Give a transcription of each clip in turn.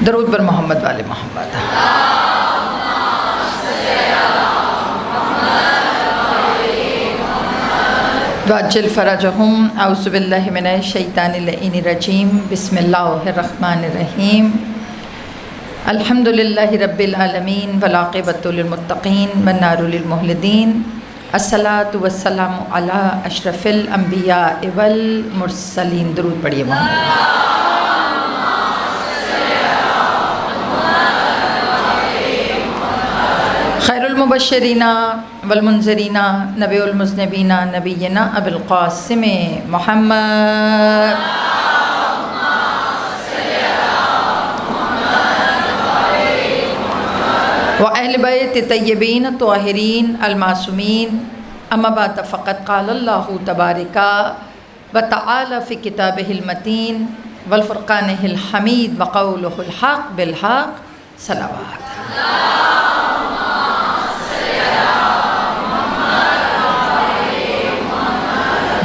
درود بر محمد والے محمد۔ وعجل فرجہم۔ اعوذ باللہ من الشیطان اللعین الرجیم۔ بسم اللہ الرحمن الرحیم۔ الحمد للہ رب العالمین والعاقبۃ للمتقین والنار للمخلدین۔ الصلاۃ والسلام علی اشرف الانبیاء والمرسلین۔ درود پڑھیے محمد۔ خیر المبشرین والمنذرین نبی المذنبین نبینا ابی القاسم محمد۔ وأہل بیت طیبین طاہرین المعصومین۔ اما بعد فقد قال اللہ تبارک وتعالی فی کتابہ المتین والفرقانہ الحمید وقولہ الحق بالحق۔ صلوات۔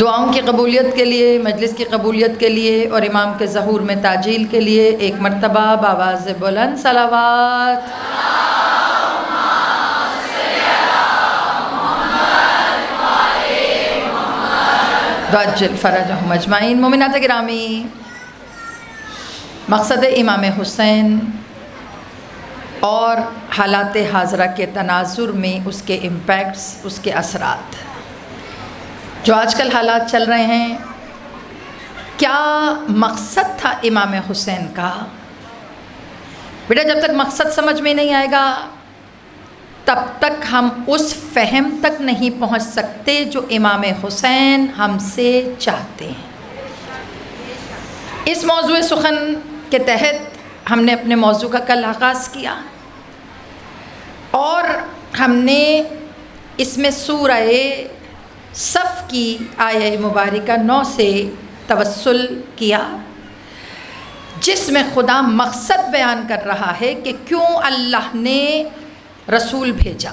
دعاؤں کی قبولیت کے لیے، مجلس کی قبولیت کے لیے اور امام کے ظہور میں تعجیل کے لیے ایک مرتبہ بآواز بلند صلوات۔ وعجل فرجہم اجمعین۔ مومنات گرامی، مقصد امام حسین اور حالات حاضرہ کے تناظر میں اس کے امپیکٹس، اس کے اثرات، جو آج کل حالات چل رہے ہیں، کیا مقصد تھا امام حسین کا؟ بیٹا جب تک مقصد سمجھ میں نہیں آئے گا تب تک ہم اس فہم تک نہیں پہنچ سکتے جو امام حسین ہم سے چاہتے ہیں۔ اس موضوع سخن کے تحت ہم نے اپنے موضوع کا کل آغاز کیا اور ہم نے اس میں سورہ صف کی آیہ مبارکہ 9 سے توسل کیا، جس میں خدا مقصد بیان کر رہا ہے کہ کیوں اللہ نے رسول بھیجا۔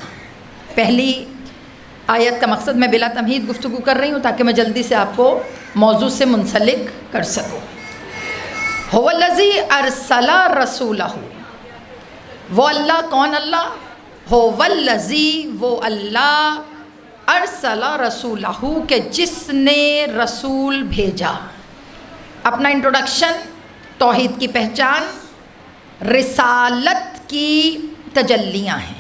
پہلی آیت کا مقصد میں بلا تمہید گفتگو کر رہی ہوں تاکہ میں جلدی سے آپ کو موضوع سے منسلک کر سکوں۔ هو الذی ارسل رسولہ، وہ اللہ، کون اللہ؟ هو الذی، وہ اللہ، ارسل رسولہ، کہ جس نے رسول بھیجا۔ اپنا انٹروڈکشن، توحید کی پہچان، رسالت کی تجلیاں ہیں،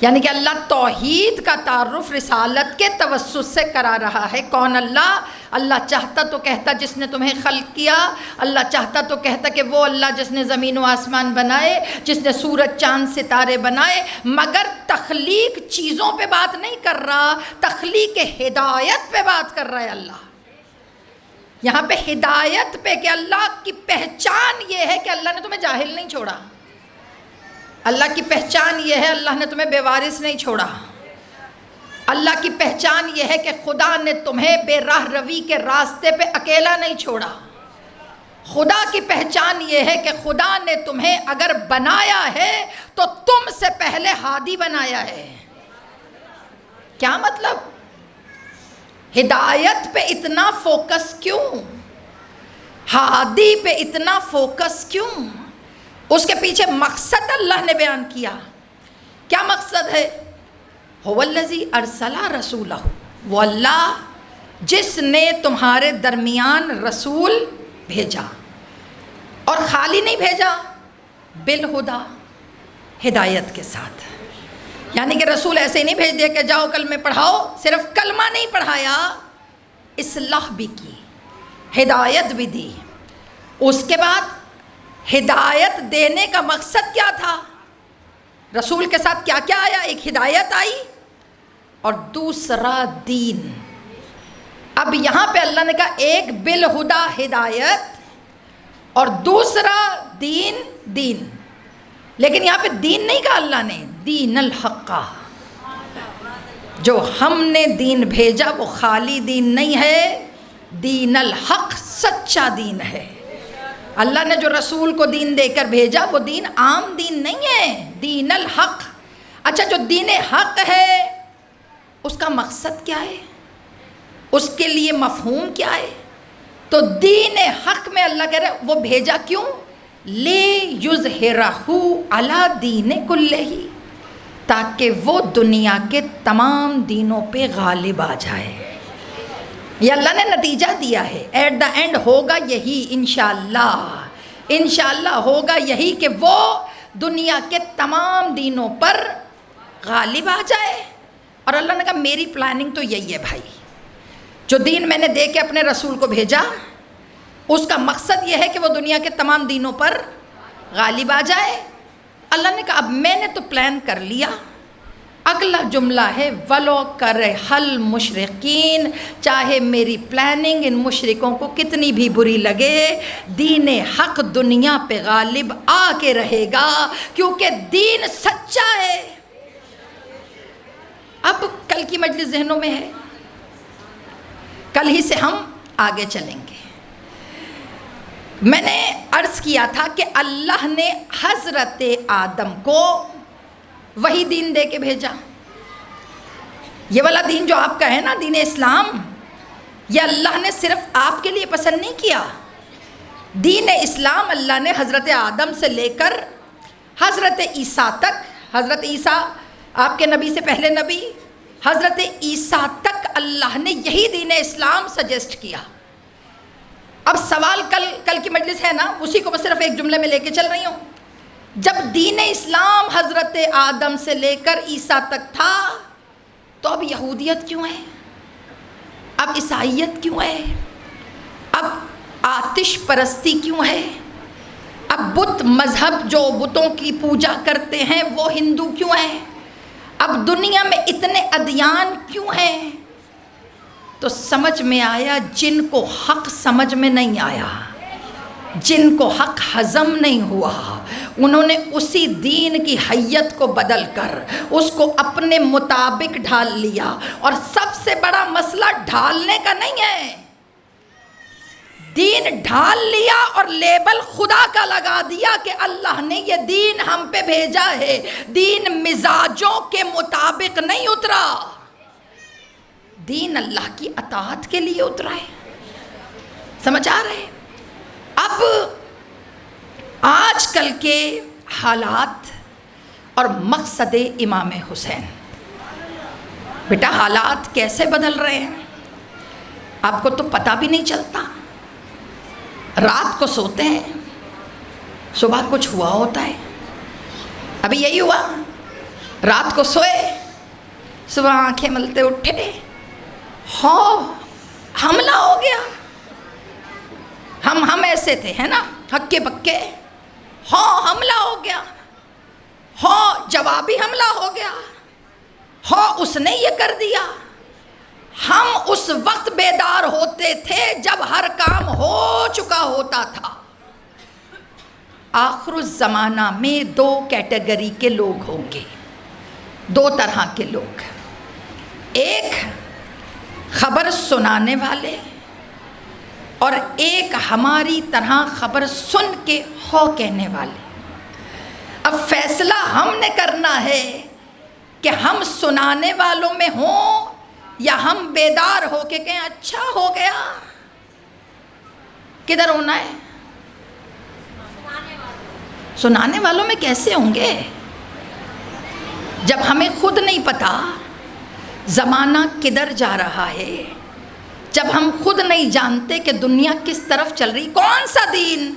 یعنی کہ اللہ توحید کا تعارف رسالت کے توسط سے کرا رہا ہے۔ کون اللہ؟ اللہ چاہتا تو کہتا جس نے تمہیں خلق کیا، اللہ چاہتا تو کہتا کہ وہ اللہ جس نے زمین و آسمان بنائے، جس نے سورج چاند ستارے بنائے، مگر تخلیق چیزوں پہ بات نہیں کر رہا، تخلیق ہدایت پہ بات کر رہا ہے اللہ۔ یہاں پہ ہدایت پہ، کہ اللہ کی پہچان یہ ہے کہ اللہ نے تمہیں جاہل نہیں چھوڑا، اللہ کی پہچان یہ ہے اللہ نے تمہیں بے وارث نہیں چھوڑا، اللہ کی پہچان یہ ہے کہ خدا نے تمہیں بے راہ روی کے راستے پہ اکیلا نہیں چھوڑا، خدا کی پہچان یہ ہے کہ خدا نے تمہیں اگر بنایا ہے تو تم سے پہلے ہادی بنایا ہے۔ کیا مطلب؟ ہدایت پہ اتنا فوکس کیوں؟ ہادی پہ اتنا فوکس کیوں؟ اس کے پیچھے مقصد اللہ نے بیان کیا۔ کیا مقصد ہے؟ هو الذی ارسل رسولہ، وہ اللہ جس نے تمہارے درمیان رسول بھیجا، اور خالی نہیں بھیجا، بالہدیٰ، ہدایت کے ساتھ۔ یعنی کہ رسول ایسے ہی نہیں بھیج دیا کہ جاؤ کلمے پڑھاؤ، صرف کلمہ نہیں پڑھایا، اصلاح بھی کی، ہدایت بھی دی۔ اس کے بعد ہدایت دینے کا مقصد کیا تھا؟ رسول کے ساتھ کیا کیا آیا؟ ایک ہدایت آئی اور دوسرا دین۔ اب یہاں پہ اللہ نے کہا ایک بالہدیٰ ہدایت اور دوسرا دین، دین، لیکن یہاں پہ دین نہیں کہا اللہ نے، دین الحق۔ جو ہم نے دین بھیجا وہ خالی دین نہیں ہے، دین الحق، سچا دین ہے۔ اللہ نے جو رسول کو دین دے کر بھیجا وہ دین عام دین نہیں ہے، دین الحق۔ اچھا، جو دین حق ہے اس کا مقصد کیا ہے؟ اس کے لیے مفہوم کیا ہے؟ تو دین حق میں اللہ کہہ رہے وہ بھیجا کیوں؟ لیظہرہ علی دین کلہ، تاکہ وہ دنیا کے تمام دینوں پہ غالب آ جائے۔ یہ اللہ نے نتیجہ دیا ہے، ایٹ دا اینڈ ہوگا یہی انشاءاللہ، انشاءاللہ ہوگا یہی کہ وہ دنیا کے تمام دینوں پر غالب آ جائے۔ اور اللہ نے کہا میری پلاننگ تو یہی ہے بھائی، جو دین میں نے دے کے اپنے رسول کو بھیجا اس کا مقصد یہ ہے کہ وہ دنیا کے تمام دینوں پر غالب آ جائے۔ اللہ نے کہا اب میں نے تو پلان کر لیا، اگلا جملہ ہے وَلَوْ كَرِهَ الْمُشْرِكِينَ، چاہے میری پلاننگ ان مشرکوں کو کتنی بھی بری لگے، دین حق دنیا پہ غالب آ کے رہے گا، کیونکہ دین سچا ہے۔ اب کل کی مجلس ذہنوں میں ہے، کل ہی سے ہم آگے چلیں گے۔ میں نے عرض کیا تھا کہ اللہ نے حضرت آدم کو وہی دین دے کے بھیجا۔ یہ والا دین جو آپ کا ہے نا، دین اسلام، یہ اللہ نے صرف آپ کے لیے پسند نہیں کیا۔ دین اسلام اللہ نے حضرت آدم سے لے کر حضرت عیسیٰ تک، حضرت عیسیٰ آپ کے نبی سے پہلے نبی، حضرت عیسیٰ تک اللہ نے یہی دین اسلام سجیسٹ کیا۔ اب سوال کل کی مجلس ہے نا، اسی کو میں صرف ایک جملے میں لے کے چل رہی ہوں۔ جب دین اسلام حضرت آدم سے لے کر عیسیٰ تک تھا تو اب یہودیت کیوں ہے؟ اب عیسائیت کیوں ہے؟ اب آتش پرستی کیوں ہے؟ اب بت مذہب جو بتوں کی پوجا کرتے ہیں وہ ہندو کیوں ہیں؟ اب دنیا میں اتنے ادیان کیوں ہیں؟ تو سمجھ میں آیا جن کو حق سمجھ میں نہیں آیا، جن کو حق ہضم نہیں ہوا، انہوں نے اسی دین کی حیت کو بدل کر اس کو اپنے مطابق ڈھال لیا۔ اور سب سے بڑا مسئلہ ڈھالنے کا نہیں ہے، دین ڈھال لیا اور لیبل خدا کا لگا دیا کہ اللہ نے یہ دین ہم پہ بھیجا ہے۔ دین مزاجوں کے مطابق نہیں اترا، دین اللہ کی اطاعت کے لیے اترا ہے۔ سمجھ آ رہے؟ اب آج کل کے حالات اور مقصد امام حسین، بیٹا حالات کیسے بدل رہے ہیں آپ کو تو پتہ بھی نہیں چلتا۔ رات کو سوتے ہیں، صبح کچھ ہوا ہوتا ہے۔ ابھی یہی ہوا، رات کو سوئے، صبح آنکھیں ملتے اٹھے، حملہ ہو گیا۔ ہم ایسے تھے ہے نا، ہکے بکے، حملہ ہو گیا، جوابی حملہ ہو گیا، اس نے یہ کر دیا۔ ہم اس وقت بیدار ہوتے تھے جب ہر کام ہو چکا ہوتا تھا۔ آخر الزمانہ میں دو کیٹیگری کے لوگ ہوں گے، دو طرح کے لوگ، ایک خبر سنانے والے اور ایک ہماری طرح خبر سن کے ہو کہنے والے۔ اب فیصلہ ہم نے کرنا ہے کہ ہم سنانے والوں میں ہوں یا ہم بیدار ہو کے کہیں اچھا ہو گیا۔ کدھر ہونا ہے؟ سنانے والوں میں کیسے ہوں گے جب ہمیں خود نہیں پتا زمانہ کدھر جا رہا ہے، جب ہم خود نہیں جانتے کہ دنیا کس طرف چل رہی، کون سا دین۔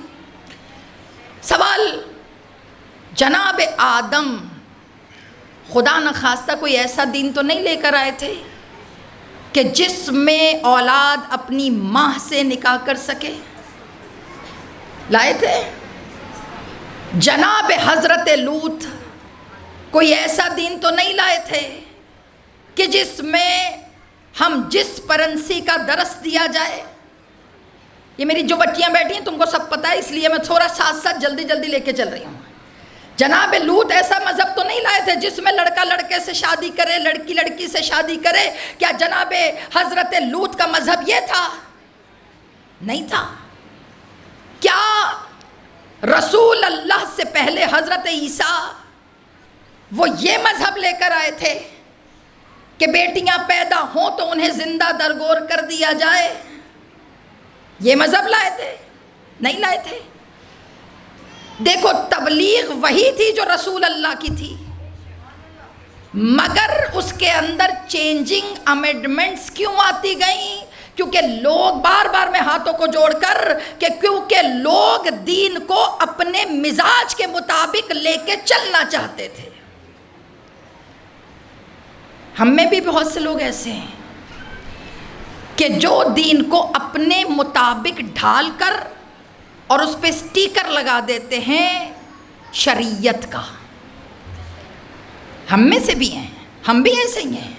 سوال، جناب آدم خدا نخواستہ کوئی ایسا دین تو نہیں لے کر آئے تھے کہ جس میں اولاد اپنی ماں سے نکاح کر سکے؟ لائے تھے؟ جناب حضرت لوط کوئی ایسا دین تو نہیں لائے تھے کہ جس میں ہم جس پرنسی کا درس دیا جائے؟ یہ میری جو بچیاں بیٹھی ہیں تم کو سب پتہ ہے، اس لیے میں تھوڑا ساتھ جلدی لے کے چل رہی ہوں۔ جناب لوط ایسا مذہب تو نہیں لائے تھے جس میں لڑکا لڑکے سے شادی کرے، لڑکی لڑکی سے شادی کرے۔ کیا جناب حضرت لوط کا مذہب یہ تھا؟ نہیں تھا۔ کیا رسول اللہ سے پہلے حضرت عیسیٰ وہ یہ مذہب لے کر آئے تھے کہ بیٹیاں پیدا ہوں تو انہیں زندہ درگور کر دیا جائے؟ یہ مذہب لائے تھے؟ نہیں لائے تھے۔ دیکھو تبلیغ وہی تھی جو رسول اللہ کی تھی، مگر اس کے اندر چینجنگ امینڈمنٹس کیوں آتی گئیں؟ کیونکہ لوگ بار بار میں ہاتھوں کو جوڑ کر کہ کیونکہ لوگ دین کو اپنے مزاج کے مطابق لے کے چلنا چاہتے تھے۔ ہم میں بھی بہت سے لوگ ایسے ہیں کہ جو دین کو اپنے مطابق ڈھال کر اور اس پہ سٹیکر لگا دیتے ہیں شریعت کا۔ ہم میں سے بھی ہیں، ہم بھی ایسے ہی ہیں،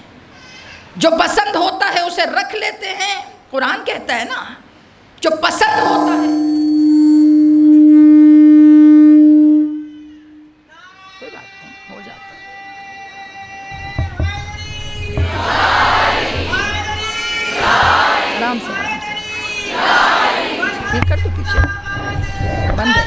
جو پسند ہوتا ہے اسے رکھ لیتے ہیں۔ قرآن کہتا ہے نا جو پسند ہوتا ہے، کوئی بات نہیں، ہو جاتا ہے۔ آرام سے آرام سے، اسپیکر تو پیچھے بند ہے۔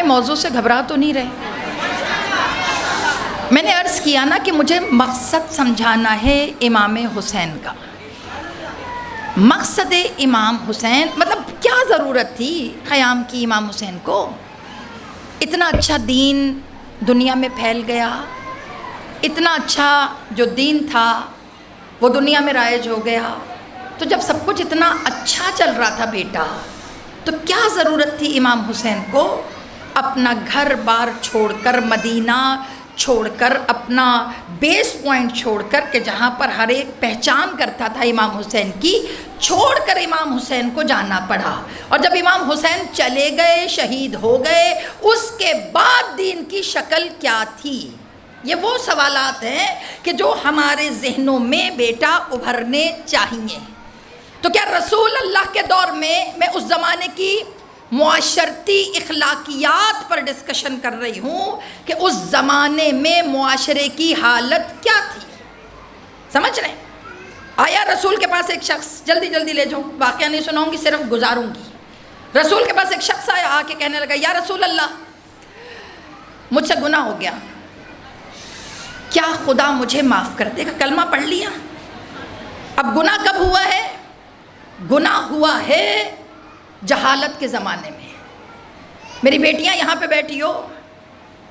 موضوع سے گھبرا تو نہیں رہے؟ میں نے عرض کیا نا کہ مجھے مقصد سمجھانا ہے امام حسین کا۔ مقصد امام حسین مطلب کیا ضرورت تھی قیام کی امام حسین کو؟ اتنا اچھا دین دنیا میں پھیل گیا، اتنا اچھا جو دین تھا وہ دنیا میں رائج ہو گیا، تو جب سب کچھ اتنا اچھا چل رہا تھا بیٹا، تو کیا ضرورت تھی امام حسین کو اپنا گھر بار چھوڑ کر، مدینہ چھوڑ کر، اپنا بیس پوائنٹ چھوڑ کر کہ جہاں پر ہر ایک پہچان کرتا تھا امام حسین کی، چھوڑ کر امام حسین کو جانا پڑا؟ اور جب امام حسین چلے گئے، شہید ہو گئے، اس کے بعد دین کی شکل کیا تھی؟ یہ وہ سوالات ہیں کہ جو ہمارے ذہنوں میں بیٹا ابھرنے چاہیے۔ تو کیا رسول اللہ کے دور میں اس زمانے کی معاشرتی اخلاقیات پر ڈسکشن کر رہی ہوں کہ اس زمانے میں معاشرے کی حالت کیا تھی؟ سمجھ رہے ہیں؟ آیا رسول کے پاس ایک شخص، جلدی جلدی لے جاؤں، واقعہ نہیں سناؤں گی، صرف گزاروں گی۔ رسول کے پاس ایک شخص آیا، آ کے کہنے لگا یا رسول اللہ مجھ سے گناہ ہو گیا، کیا خدا مجھے معاف کر دے گا؟ کلمہ پڑھ لیا۔ اب گناہ کب ہوا ہے؟ گناہ ہوا ہے جہالت کے زمانے میں۔ میری بیٹیاں یہاں پہ بیٹھی ہو،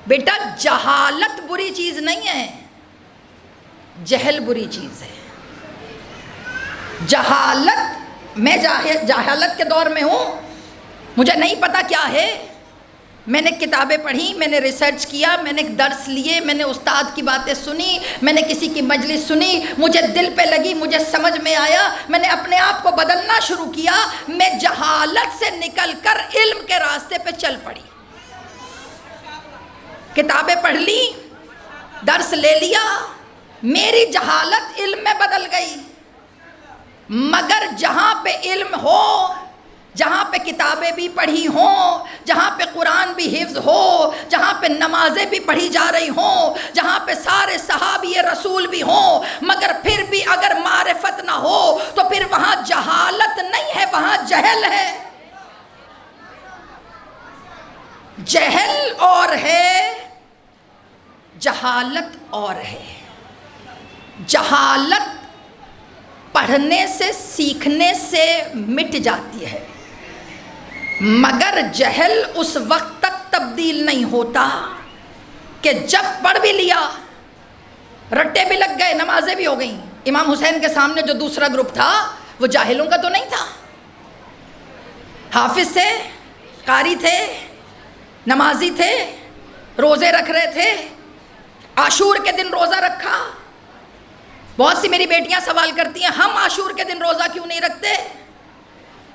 بیٹا جہالت بری چیز نہیں ہے، جہل بری چیز ہے۔ جہالت، میں جہالت کے دور میں ہوں، مجھے نہیں پتا کیا ہے، میں نے کتابیں پڑھی، میں نے ریسرچ کیا، میں نے درس لیے، میں نے استاد کی باتیں سنی، میں نے کسی کی مجلس سنی، مجھے دل پہ لگی، مجھے سمجھ میں آیا، میں نے اپنے آپ کو بدلنا شروع کیا، میں جہالت سے نکل کر علم کے راستے پہ چل پڑی۔ کتابیں پڑھ لی، درس لے لیا، میری جہالت علم میں بدل گئی۔ مگر جہاں پہ علم ہو، جہاں پہ کتابیں بھی پڑھی ہوں، جہاں پہ قرآن بھی حفظ ہو، جہاں پہ نمازیں بھی پڑھی جا رہی ہوں، جہاں پہ سارے صحابی رسول بھی ہوں، مگر پھر بھی اگر معرفت نہ ہو تو پھر وہاں جہالت نہیں ہے، وہاں جہل ہے۔ جہل اور ہے، جہالت اور ہے۔ جہالت پڑھنے سے، سیکھنے سے مٹ جاتی ہے، مگر جہل اس وقت تک تبدیل نہیں ہوتا کہ جب پڑھ بھی لیا، رٹے بھی لگ گئے، نمازیں بھی ہو گئیں۔ امام حسین کے سامنے جو دوسرا گروپ تھا وہ جاہلوں کا تو نہیں تھا، حافظ تھے، قاری تھے، نمازی تھے، روزے رکھ رہے تھے، عاشور کے دن روزہ رکھا۔ بہت سی میری بیٹیاں سوال کرتی ہیں ہم عاشور کے دن روزہ کیوں نہیں رکھتے؟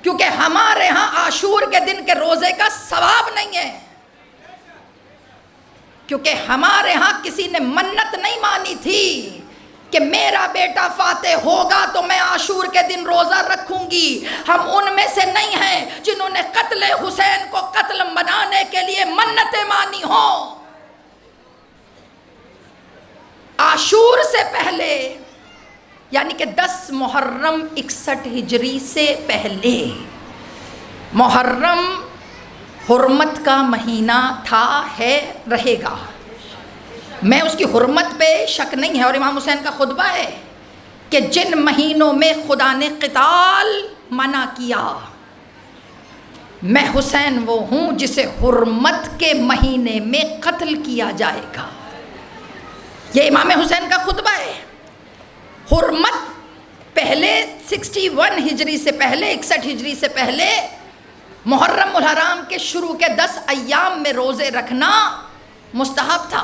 کیونکہ ہمارے ہاں عاشور کے دن کے روزے کا ثواب نہیں ہے، کیونکہ ہمارے ہاں کسی نے منت نہیں مانی تھی کہ میرا بیٹا فاتح ہوگا تو میں عاشور کے دن روزہ رکھوں گی. ہم ان میں سے نہیں ہیں جنہوں نے قتل حسین کو قتل بنانے کے لیے منتیں مانی ہوں. عاشور سے پہلے یعنی کہ 10 محرم 61 ہجری سے پہلے، محرم حرمت کا مہینہ تھا، ہے، رہے گا. میں اس کی حرمت پہ شک نہیں ہے، اور امام حسین کا خطبہ ہے کہ جن مہینوں میں خدا نے قتال منع کیا، میں حسین وہ ہوں جسے حرمت کے مہینے میں قتل کیا جائے گا. یہ امام حسین کا خطبہ ہے. حرمت پہلے 61 ہجری سے پہلے، 61 ہجری سے پہلے محرم الحرام کے شروع کے 10 ایام میں روزے رکھنا مستحب تھا،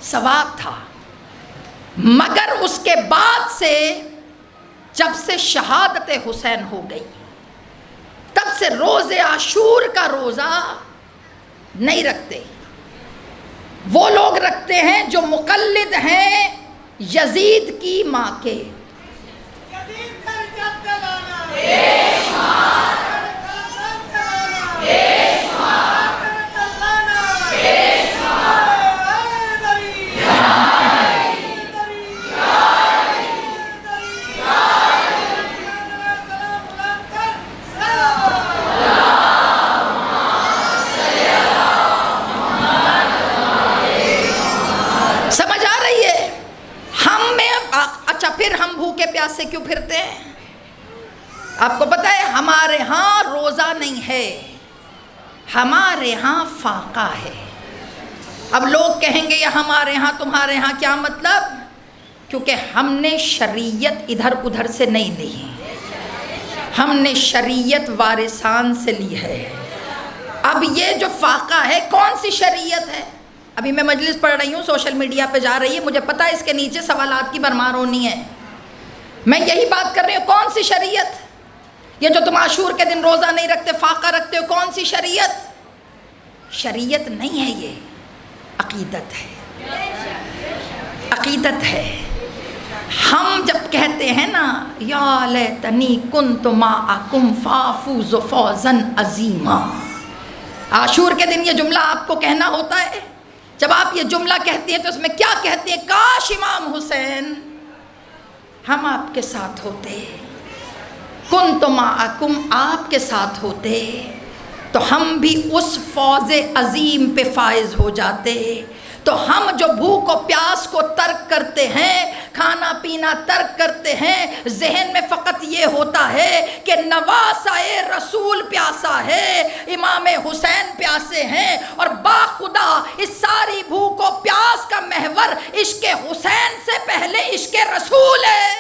ثواب تھا. مگر اس کے بعد سے جب سے شہادت حسین ہو گئی، تب سے روزے عاشور کا روزہ نہیں رکھتے. وہ لوگ رکھتے ہیں جو مقلد ہیں یزید کی ماں کے. سمجھ آ رہی ہے؟ اچھا پھر ہم بھوکے پیاسے کیوں پھرتے ہیں؟ آپ کو پتہ ہے ہمارے ہاں روزہ نہیں ہے، ہمارے ہاں فاقہ ہے. اب لوگ کہیں گے یہ ہمارے ہاں تمہارے ہاں کیا مطلب؟ کیونکہ ہم نے شریعت ادھر ادھر سے نہیں لی، ہم نے شریعت وارثان سے لی ہے. اب یہ جو فاقہ ہے کون سی شریعت ہے؟ ابھی میں مجلس پڑھ رہی ہوں، سوشل میڈیا پہ جا رہی ہے، مجھے پتہ ہے اس کے نیچے سوالات کی بھرمار ہونی ہے. میں یہی بات کر رہی ہوں، کون سی شریعت؟ یہ جو تم عاشور کے دن روزہ نہیں رکھتے، فاقہ رکھتے ہو، کون سی شریعت؟ شریعت نہیں ہے، یہ عقیدت ہے، عقیدت ہے. ہم جب کہتے ہیں نا یا لیتنی کنت معکم فافوز فوزا عظیما، عاشور کے دن یہ جملہ آپ کو کہنا ہوتا ہے. جب آپ یہ جملہ کہتے ہیں تو اس میں کیا کہتے ہیں؟ کاش امام حسین ہم آپ کے ساتھ ہوتے، کنت معکم آپ کے ساتھ ہوتے تو ہم بھی اس فوز عظیم پہ فائز ہو جاتے. تو ہم جو بھوک و پیاس کو ترک کرتے ہیں، کھانا پینا ترک کرتے ہیں، ذہن میں فقط یہ ہوتا ہے کہ نواسۂ رسول پیاسا ہے، امام حسین پیاسے ہیں، اور باخدا اس ساری بھوک و پیاس کا محور عشق حسین سے پہلے عشق رسول ہے.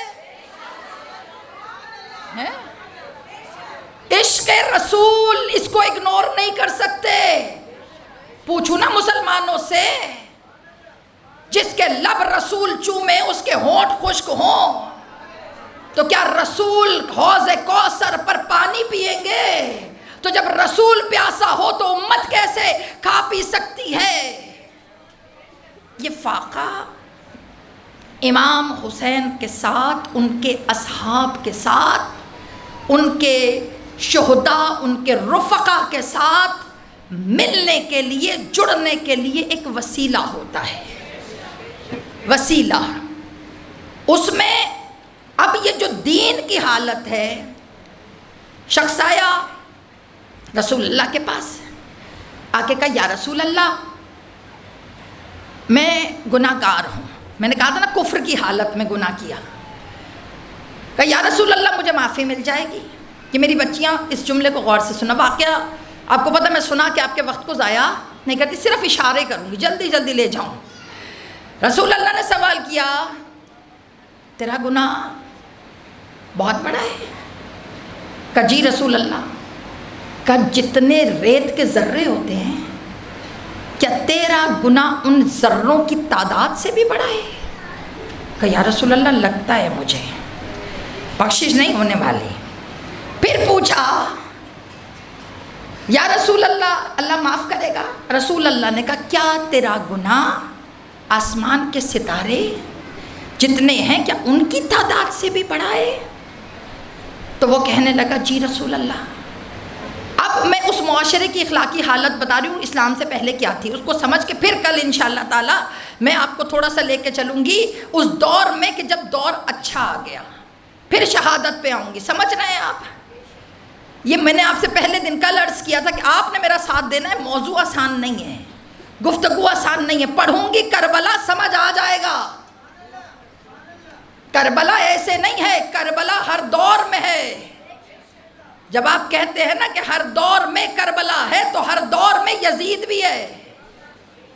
عشق رسول، اس کو اگنور نہیں کر سکتے. پوچھو نا مسلمانوں سے، جس کے لب رسول چومے اس کے ہونٹ خشک ہوں، تو کیا رسول حوض کوثر پر پانی پیئیں گے؟ تو جب رسول پیاسا ہو تو امت کیسے کھا پی سکتی ہے؟ یہ فاقہ امام حسین کے ساتھ، ان کے اصحاب کے ساتھ، ان کے شہداء، ان کے رفقا کے ساتھ ملنے کے لیے، جڑنے کے لیے ایک وسیلہ ہوتا ہے، وسیلہ. اس میں اب یہ جو دین کی حالت ہے، شخص آیا رسول اللہ کے پاس، آ کے کہا یا رسول اللہ میں گناہ گار ہوں. میں نے کہا تھا نا کفر کی حالت میں گناہ کیا. کہا یا رسول اللہ مجھے معافی مل جائے گی؟ کہ میری بچیاں اس جملے کو غور سے سنا. واقعہ آپ کو پتہ میں سنا کہ آپ کے وقت کو ضائع نہیں کرتی، صرف اشارے کروں گی، جلدی جلدی لے جاؤں. رسول اللہ نے سوال کیا تیرا گناہ بہت بڑا ہے؟ کہا جی رسول اللہ. کہا جتنے ریت کے ذرے ہوتے ہیں کیا تیرا گناہ ان ذروں کی تعداد سے بھی بڑا ہے؟ کہا یا رسول اللہ لگتا ہے مجھے بخشش نہیں ہونے والی. پھر پوچھا یا رسول اللہ اللہ معاف کرے گا؟ رسول اللہ نے کہا کیا تیرا گناہ آسمان کے ستارے جتنے ہیں کیا ان کی تعداد سے بھی بڑا ہے؟ تو وہ کہنے لگا جی رسول اللہ۔ اب میں اس معاشرے کی اخلاقی حالت بتا رہی ہوں اسلام سے پہلے کیا تھی، اس کو سمجھ کے پھر کل انشاءاللہ تعالی میں آپ کو تھوڑا سا لے کے چلوں گی اس دور میں کہ جب دور اچھا آ گیا، پھر شہادت پہ آؤں گی۔ سمجھ رہے ہیں آپ؟ یہ میں نے آپ سے پہلے دن کل عرض کیا تھا کہ آپ نے میرا ساتھ دینا ہے، موضوع آسان نہیں ہے، گفتگو آسان نہیں ہے، پڑھوں گی کربلا سمجھ آ جائے گا۔ کربلا ایسے نہیں ہے، کربلا ہر دور میں ہے۔ جب آپ کہتے ہیں نا کہ ہر دور میں کربلا ہے تو ہر دور میں یزید بھی ہے۔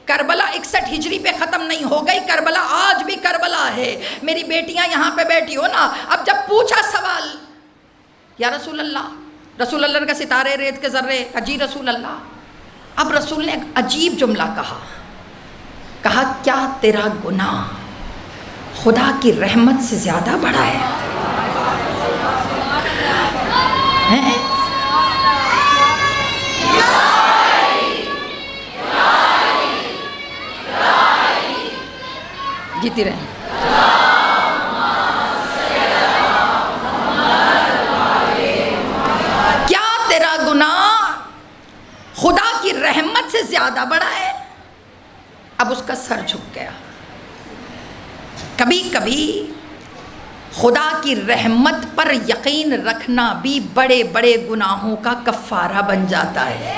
کربلا 61 ہجری پہ ختم نہیں ہو گئی، کربلا آج بھی کربلا ہے۔ میری بیٹیاں یہاں پہ بیٹھی ہو نا، اب جب پوچھا سوال یا رسول اللہ، رسول اللہ کا ستارے ریت کے ذرے، جی رسول اللہ، اب رسول نے ایک عجیب جملہ کہا کیا تیرا گناہ خدا کی رحمت سے زیادہ بڑا ہے؟ جیتی رہیں۔ کیا تیرا گناہ خدا کی رحمت سے زیادہ بڑا ہے؟ اب اس کا سر جھک گیا۔ کبھی کبھی خدا کی رحمت پر یقین رکھنا بھی بڑے بڑے گناہوں کا کفارہ بن جاتا ہے۔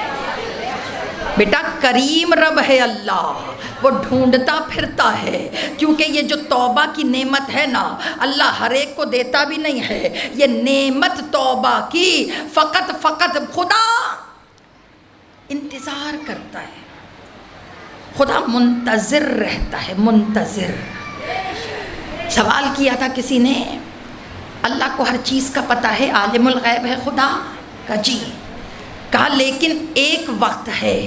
بیٹا کریم رب ہے اللہ، وہ ڈھونڈتا پھرتا ہے، کیونکہ یہ جو توبہ کی نعمت ہے نا، اللہ ہر ایک کو دیتا بھی نہیں ہے۔ یہ نعمت توبہ کی فقط خدا انتظار کرتا ہے، خدا منتظر رہتا ہے، منتظر۔ سوال کیا تھا کسی نے، اللہ کو ہر چیز کا پتہ ہے، عالم الغیب ہے خدا کا؟ جی۔ کہا لیکن ایک وقت ہے،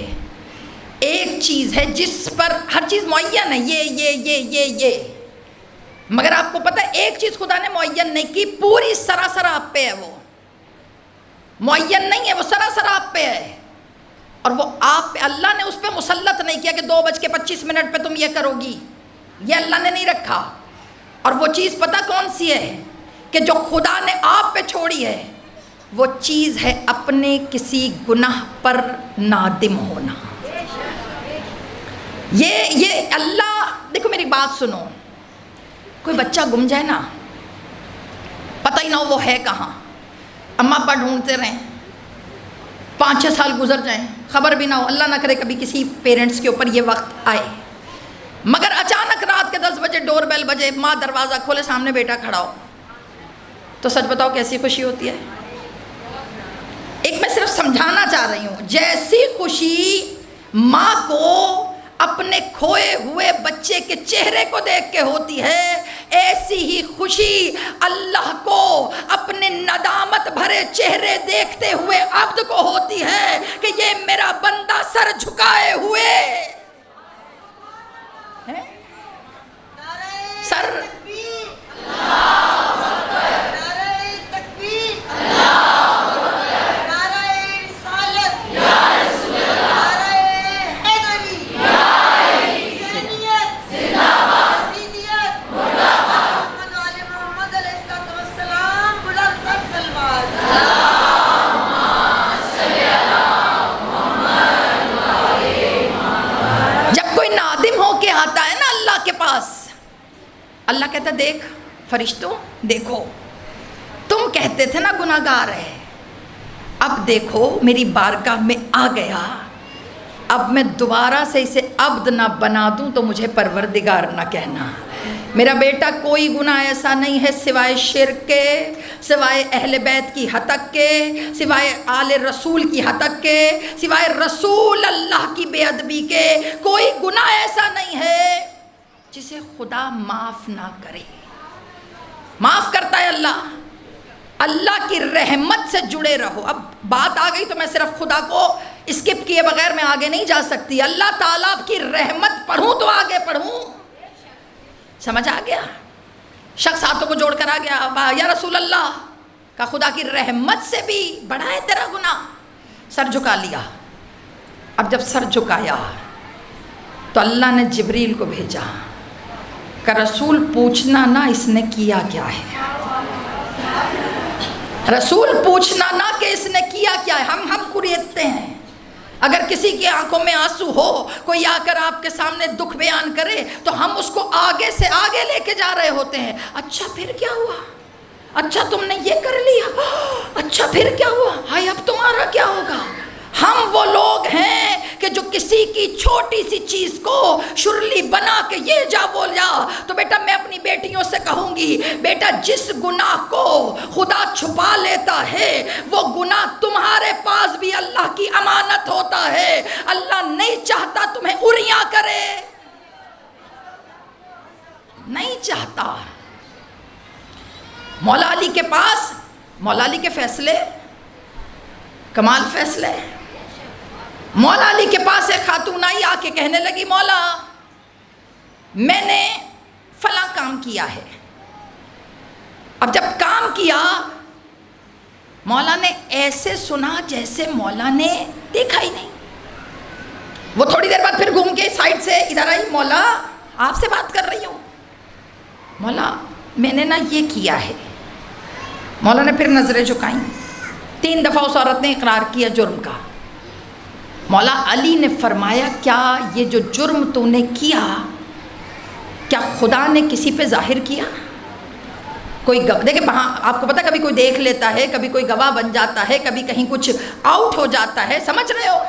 ایک چیز ہے جس پر ہر چیز معین ہے، یہ مگر آپ کو پتہ ہے ایک چیز خدا نے معین نہیں کی، پوری سراسر آپ پہ ہے، وہ معین نہیں ہے، وہ سراسر آپ پہ ہے، اور وہ آپ پہ اللہ نے اس پہ مسلط نہیں کیا کہ 2:25 پہ تم یہ کرو گی، یہ اللہ نے نہیں رکھا۔ اور وہ چیز پتہ کون سی ہے کہ جو خدا نے آپ پہ چھوڑی ہے، وہ چیز ہے اپنے کسی گناہ پر نادم ہونا۔ یہ اللہ، دیکھو میری بات سنو، کوئی بچہ گم جائے نا، پتہ ہی نہ ہو وہ ہے کہاں، اماں ابا ڈھونڈتے رہیں، 5-6 سال گزر جائیں، خبر بھی نہ ہو، اللہ نہ کرے کبھی کسی پیرنٹس کے اوپر یہ وقت آئے، مگر اچانک رات کے 10 بجے ڈور بیل بجے، ماں دروازہ کھولے، سامنے بیٹا کھڑا ہو، تو سچ بتاؤ کیسی خوشی ہوتی ہے؟ ایک میں صرف سمجھانا چاہ رہی ہوں، جیسی خوشی ماں کو اپنے کھوئے ہوئے بچے کے چہرے کو دیکھ کے ہوتی ہے، ایسی ہی خوشی اللہ کو اپنے ندامت بھرے چہرے دیکھتے ہوئے عبد کو ہوتی ہے کہ یہ میرا بندہ سر جھکائے ہوئے سر اللہ کہتا دیکھ فرشتوں دیکھو، تم کہتے تھے نا گناہگار ہے، اب دیکھو میری بارگاہ میں آ گیا، اب میں دوبارہ سے اسے عبد نہ بنا دوں تو مجھے پروردگار نہ کہنا۔ میرا بیٹا کوئی گناہ ایسا نہیں ہے سوائے شرک کے، سوائے اہل بیت کی ہتک کے، سوائے آل رسول کی ہتک کے، سوائے رسول اللہ کی بے ادبی کے، کوئی گناہ ایسا نہیں ہے جسے خدا معاف نہ کرے۔ معاف کرتا ہے اللہ، اللہ کی رحمت سے جڑے رہو۔ اب بات آ گئی تو میں صرف خدا کو اسکپ کیے بغیر میں آگے نہیں جا سکتی، اللہ تعالیٰ کی رحمت پڑھوں تو آگے پڑھوں۔ سمجھ آ گیا؟ شخص ہاتھوں کو جوڑ کر آ گیا، یا رسول اللہ کا خدا کی رحمت سے بھی بڑا ہے تیرا گناہ، سر جھکا لیا۔ اب جب سر جھکایا تو اللہ نے جبریل کو بھیجا، کہ رسول پوچھنا نہ اس نے کیا کیا ہے، رسول پوچھنا نہ کہ اس نے کیا کیا ہے۔ ہم کوریدتے ہیں، اگر کسی کی آنکھوں میں آنسو ہو، کوئی آ کر آپ کے سامنے دکھ بیان کرے تو ہم اس کو آگے سے آگے لے کے جا رہے ہوتے ہیں۔ اچھا پھر کیا ہوا؟ اچھا تم نے یہ کر لیا، اچھا پھر کیا ہوا؟ ہائے اب تمہارا کیا ہوگا؟ ہم وہ لوگ ہیں کہ جو کسی کی چھوٹی سی چیز کو شرلی بنا کے یہ جا بول جا۔ تو بیٹا میں اپنی بیٹیوں سے کہوں گی، بیٹا جس گناہ کو خدا چھپا لیتا ہے وہ گناہ تمہارے پاس بھی اللہ کی امانت ہوتا ہے۔ اللہ نہیں چاہتا تمہیں اریاں کرے، نہیں چاہتا۔ مولا علی کے پاس، مولا علی کے فیصلے کمال فیصلے۔ مولا علی کے پاس ایک خاتون آئی، آ کے کہنے لگی مولا میں نے فلاں کام کیا ہے۔ اب جب کام کیا مولا نے ایسے سنا جیسے مولا نے دیکھا ہی نہیں۔ وہ تھوڑی دیر بعد پھر گھوم کے سائڈ سے ادھر آئی، مولا آپ سے بات کر رہی ہوں۔ مولا میں نے نا یہ کیا ہے۔ مولا نے پھر نظریں جھکائیں، 3 دفعہ اس عورت نے اقرار کیا جرم کا۔ مولا علی نے فرمایا کیا یہ جو جرم تو نے کیا کیا خدا نے کسی پہ ظاہر کیا؟ کوئی دیکھیں وہاں آپ کو پتہ کبھی کوئی دیکھ لیتا ہے، کبھی کوئی گواہ بن جاتا ہے، کبھی کہیں کچھ آؤٹ ہو جاتا ہے، سمجھ رہے ہو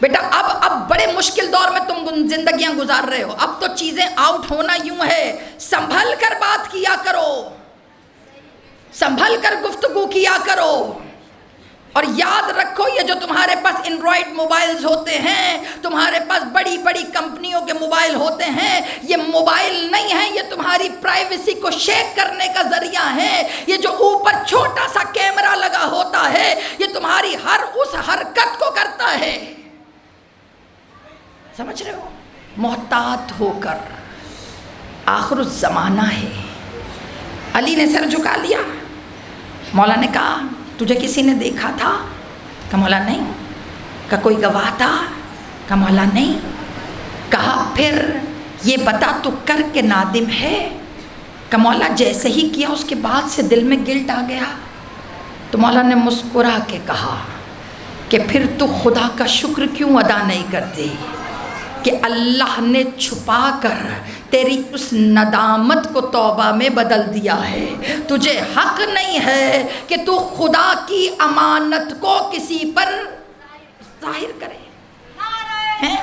بیٹا؟ اب بڑے مشکل دور میں تم زندگیاں گزار رہے ہو، اب تو چیزیں آؤٹ ہونا یوں ہے، سنبھل کر بات کیا کرو، سنبھل کر گفتگو کیا کرو۔ اور یاد رکھو یہ جو تمہارے پاس اینڈرائڈ موبائلز ہوتے ہیں، تمہارے پاس بڑی بڑی کمپنیوں کے موبائل ہوتے ہیں، یہ موبائل نہیں ہے، یہ تمہاری پرائیویسی کو شیک کرنے کا ذریعہ ہے۔ یہ جو اوپر چھوٹا سا کیمرہ لگا ہوتا ہے یہ تمہاری ہر اس حرکت کو کرتا ہے، سمجھ رہے ہو؟ محتاط ہو کر، آخر الزمانہ ہے۔ علی نے سر جھکا لیا۔ مولا نے کہا تجھے کسی نے دیکھا تھا؟ کہا مولا نہیں۔ کہا کوئی گواہ تھا؟ کہا مولا نہیں۔ کہا پھر یہ بتا تو کر کے نادم ہے؟ کہا مولا جیسے ہی کیا اس کے بعد سے دل میں گلٹ آ گیا۔ تو مولا نے مسکرا کے کہا کہ پھر تو خدا کا شکر کیوں ادا نہیں کرتی کہ اللہ نے چھپا کر تیری اس ندامت کو توبہ میں بدل دیا ہے۔ تجھے حق نہیں ہے کہ تو خدا کی امانت کو کسی پر ظاہر کرے۔ ہیں؟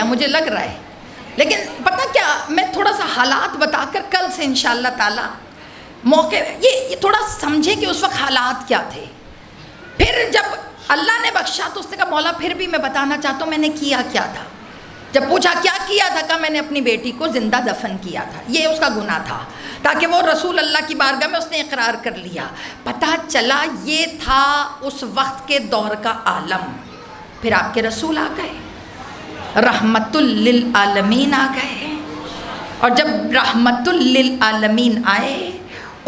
مجھے لگ رہا ہے، لیکن پتہ کیا میں تھوڑا سا حالات بتا کر کل سے انشاءاللہ تعالی موقع یہ تھوڑا سمجھے کہ اس وقت حالات کیا تھے۔ پھر جب اللہ نے بخشا تو اس نے کہا مولا پھر بھی میں بتانا چاہتا ہوں میں نے کیا کیا تھا۔ جب پوچھا کیا کیا تھا، کہا میں نے اپنی بیٹی کو زندہ دفن کیا تھا، یہ اس کا گناہ تھا، تاکہ وہ رسول اللہ کی بارگاہ میں اس نے اقرار کر لیا۔ پتہ چلا یہ تھا اس وقت کے دور کا عالم۔ پھر آپ کے رسول آ گئے، رحمت للعالمین آ گئے، اور جب رحمت للعالمین آئے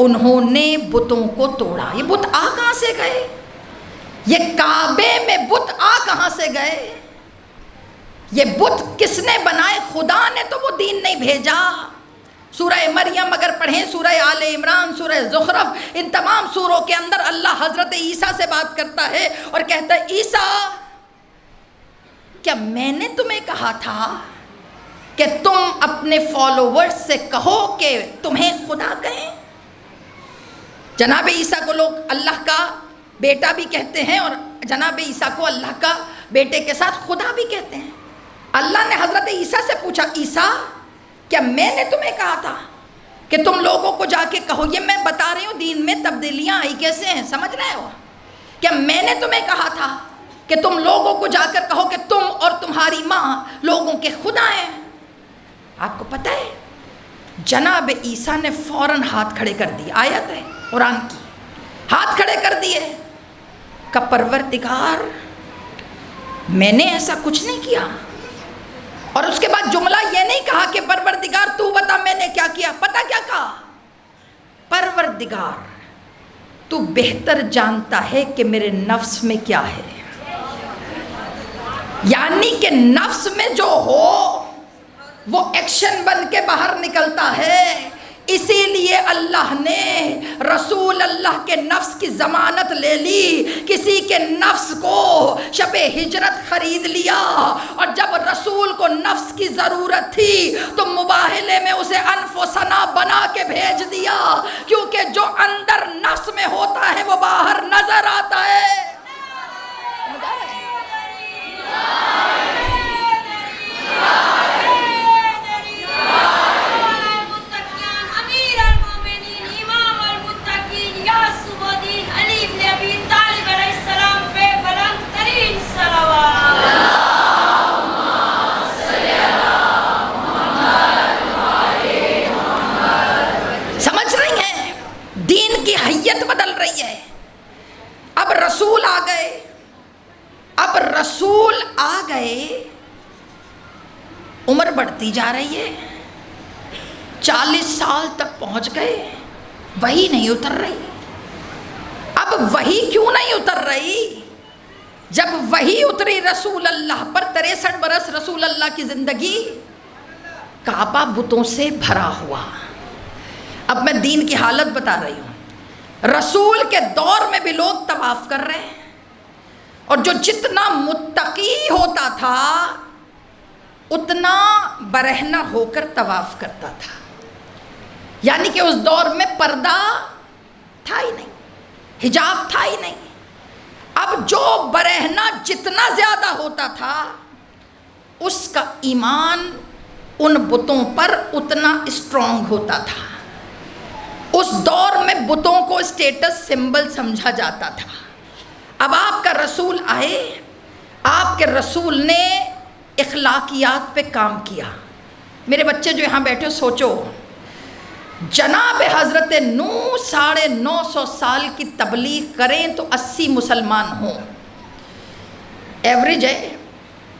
انہوں نے بتوں کو توڑا۔ یہ بت آ کہاں سے گئے؟ یہ کعبے میں بت آ کہاں سے گئے؟ یہ بت کس نے بنائے؟ خدا نے تو وہ دین نہیں بھیجا۔ سورہ مریم اگر پڑھیں، سورہ آل عمران، سورہ زخرف، ان تمام سوروں کے اندر اللہ حضرت عیسیٰ سے بات کرتا ہے اور کہتا ہے عیسیٰ کیا میں نے تمہیں کہا تھا کہ تم اپنے فالوورز سے کہو کہ تمہیں خدا کہیں؟ جناب عیسیٰ کو لوگ اللہ کا بیٹا بھی کہتے ہیں اور جناب عیسیٰ کو اللہ کا بیٹے کے ساتھ خدا بھی کہتے ہیں۔ اللہ نے حضرت عیسیٰ سے پوچھا عیسیٰ کیا میں نے تمہیں کہا تھا کہ تم لوگوں کو جا کے کہو؟ یہ میں بتا رہی ہوں دین میں تبدیلیاں آئی کیسے ہیں، سمجھ رہے ہو؟ کیا میں نے تمہیں کہا تھا کہ تم لوگوں کو جا کر کہو کہ تم اور تمہاری ماں لوگوں کے خدا ہیں۔ آپ کو پتہ ہے جناب عیسیٰ نے فوراً ہاتھ کھڑے کر دیے، آیت ہے قرآن کی، ہاتھ کھڑے کر دیے کہ پروردگار میں نے ایسا کچھ نہیں کیا۔ اور اس کے بعد جملہ یہ نہیں کہا کہ پروردگار تو بتا میں نے کیا کیا، پتہ کیا کہا؟ پروردگار تو بہتر جانتا ہے کہ میرے نفس میں کیا ہے، یعنی کہ نفس میں جو ہو وہ ایکشن بن کے باہر نکلتا ہے۔ اسی لیے اللہ نے رسول اللہ کے نفس کی ضمانت لے لی، کسی کے نفس کو شب ہجرت خرید لیا، اور جب رسول کو نفس کی ضرورت تھی تو مباہلے میں اسے انفسنا بنا کے بھیج دیا، کیونکہ جو اندر نفس میں ہوتا ہے وہ باہر نظر آتا ہے۔ سمجھ رہی ہیں دین کی حیت بدل رہی ہے۔ اب رسول آ گئے، اب رسول آ گئے، عمر بڑھتی جا رہی ہے، 40 سال تک پہنچ گئے، وحی نہیں اتر رہی۔ اب وحی کیوں نہیں اتر رہی؟ جب وحی اتری رسول اللہ پر 63 برس رسول اللہ کی زندگی کعبہ بتوں سے بھرا ہوا۔ اب میں دین کی حالت بتا رہی ہوں، رسول کے دور میں بھی لوگ طواف کر رہے ہیں، اور جو جتنا متقی ہوتا تھا اتنا برہنہ ہو کر طواف کرتا تھا، یعنی کہ اس دور میں پردہ تھا ہی نہیں، حجاب تھا ہی نہیں۔ اب جو برہنہ جتنا زیادہ ہوتا تھا اس کا ایمان ان بتوں پر اتنا اسٹرانگ ہوتا تھا۔ اس دور میں بتوں کو اسٹیٹس سمبل سمجھا جاتا تھا۔ اب آپ کا رسول آئے، آپ کے رسول نے اخلاقیات پہ کام کیا۔ میرے بچے جو یہاں بیٹھے سوچو، جناب حضرت نوح 950 سال کی تبلیغ کریں تو 80 مسلمان ہوں، ایوریج ہے۔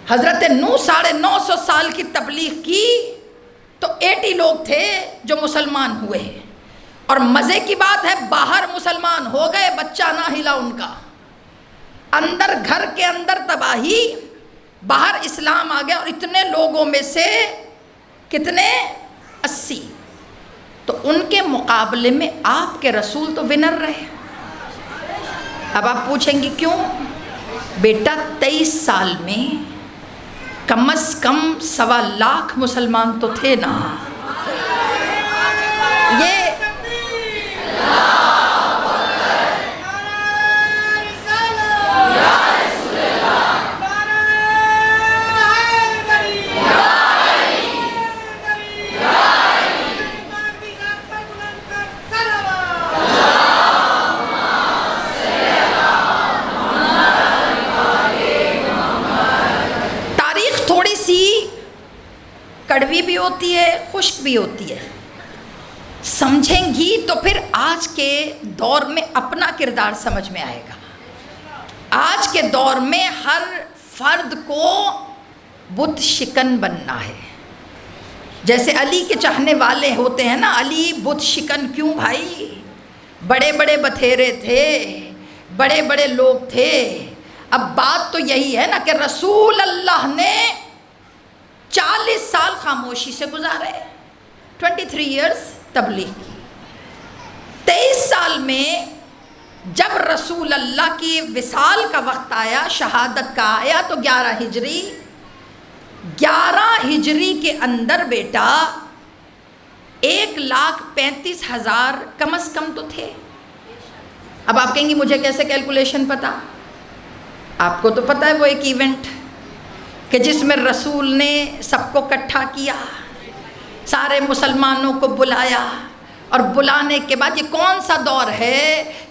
حضرت نوح 950 سال کی تبلیغ کی تو 80 لوگ تھے جو مسلمان ہوئے، اور مزے کی بات ہے باہر مسلمان ہو گئے، بچہ نہ ہلا ان کا، اندر گھر کے اندر تباہی، باہر اسلام آ گیا، اور اتنے لوگوں میں سے کتنے؟ 80۔ تو ان کے مقابلے میں آپ کے رسول تو ونر رہے۔ اب آپ پوچھیں گی کیوں؟ بیٹا 23 سال میں کم از کم 1.25 لاکھ مسلمان تو تھے نا۔ یہ کڑوی بھی ہوتی ہے، خشک بھی ہوتی ہے، سمجھیں گی تو پھر آج کے دور میں اپنا کردار سمجھ میں آئے گا۔ آج کے دور میں ہر فرد کو بت شکن بننا ہے، جیسے علی کے چاہنے والے ہوتے ہیں نا، علی بت شکن کیوں بھائی؟ بڑے بڑے بتھیرے تھے، بڑے بڑے لوگ تھے۔ اب بات تو یہی ہے نا کہ رسول اللہ نے 40 سال خاموشی سے گزارے، 23 ایئرز تبلیغ کی۔ 23 سال میں جب رسول اللہ کی وصال کا وقت آیا، شہادت کا آیا، تو 11 ہجری کے اندر بیٹا 1,35,000 کم از کم تو تھے۔ اب آپ کہیں گی مجھے کیسے کیلکولیشن پتا؟ آپ کو تو پتا ہے وہ ایک ایونٹ کہ جس میں رسول نے سب کو اکٹھا کیا، سارے مسلمانوں کو بلایا، اور بلانے کے بعد یہ کون سا دور ہے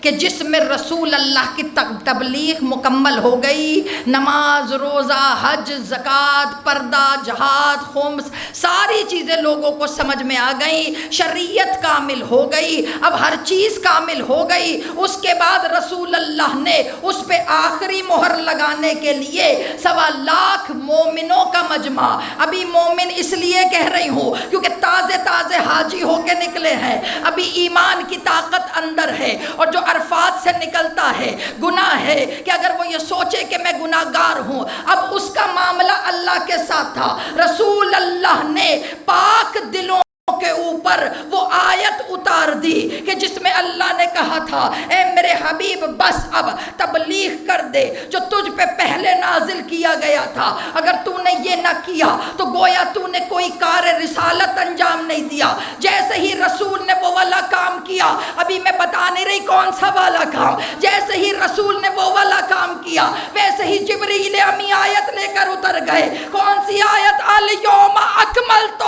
کہ جس میں رسول اللہ کی تبلیغ مکمل ہو گئی، نماز، روزہ، حج، زکوٰۃ، پردہ، جہاد، خمس، ساری چیزیں لوگوں کو سمجھ میں آ گئیں، شریعت کامل ہو گئی، اب ہر چیز کامل ہو گئی، اس کے بعد رسول اللہ نے اس پہ آخری مہر لگانے کے لیے 1.25 لاکھ مومنوں کا مجمع، ابھی مومن اس لیے کہہ رہی ہوں کیونکہ تازے تازے حاجی ہو کے نکلے ہیں، ابھی ایمان کی طاقت اندر ہے، اور جو عرفات سے نکلتا ہے گناہ ہے کہ اگر وہ یہ سوچے کہ میں گناہ گار ہوں، اب اس کا معاملہ اللہ کے ساتھ تھا، رسول اللہ نے پاک دلوں کے اوپر وہ آیت اتار دی کہ جس میں اللہ نے کہا تھا اے میرے حبیب بس اب تبلیغ کر دے جو تجھ پہ پہلے نازل کیا گیا تھا، اگر تو نے یہ نہ کیا تو گویا تو نے کوئی کار رسالت انجام نہیں دیا۔ جیسے ہی رسول نے وہ والا کام کیا، ابھی میں بتا نہیں رہی کون سا والا کام، جیسے ہی رسول نے وہ والا کام کیا ویسے ہی جبریل امی آیت لے کر اتر گئے، کون سی آیت؟ الیوم اکملت،